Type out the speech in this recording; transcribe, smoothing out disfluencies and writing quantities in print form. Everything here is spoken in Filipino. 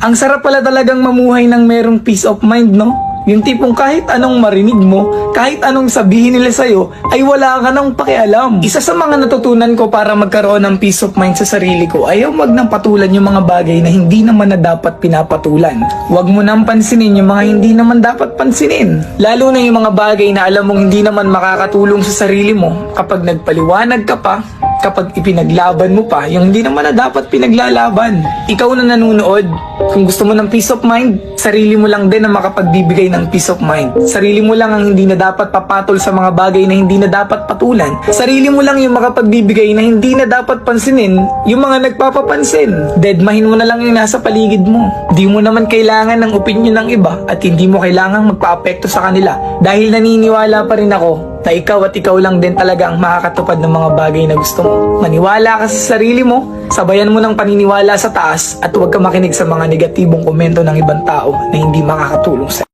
Ang sarap pala talagang mamuhay ng merong peace of mind, no? Yung tipong kahit anong marinig mo, kahit anong sabihin nila sa'yo, ay wala ka nang pakialam. Isa sa mga natutunan ko para magkaroon ng peace of mind sa sarili ko, ayaw wag nang patulan yung mga bagay na hindi naman na dapat pinapatulan. Huwag mo nang pansinin yung mga hindi naman dapat pansinin. Lalo na yung mga bagay na alam mong hindi naman makakatulong sa sarili mo kapag nagpaliwanag ka pa, kapag ipinaglaban mo pa yung hindi naman na dapat pinaglalaban. Ikaw na nanonood, kung gusto mo ng peace of mind, sarili mo lang din ang makapagbibigay ng peace of mind. Sarili mo lang ang hindi na dapat papatol sa mga bagay na hindi na dapat patulan. Sarili mo lang yung makapagbibigay na hindi na dapat pansinin yung mga nagpapapansin. Deadmahin mo na lang yung nasa paligid mo. Di mo naman kailangan ng opinion ng iba at hindi mo kailangang magpa-apekto sa kanila. Dahil naniniwala pa rin ako na ikaw at ikaw lang din talaga ang makakatupad ng mga bagay na gusto mo. Maniwala ka sa sarili mo, sabayan mo ng paniniwala sa taas at huwag ka makinig sa mga negatibong komento ng ibang tao na hindi makakatulong sa'yo.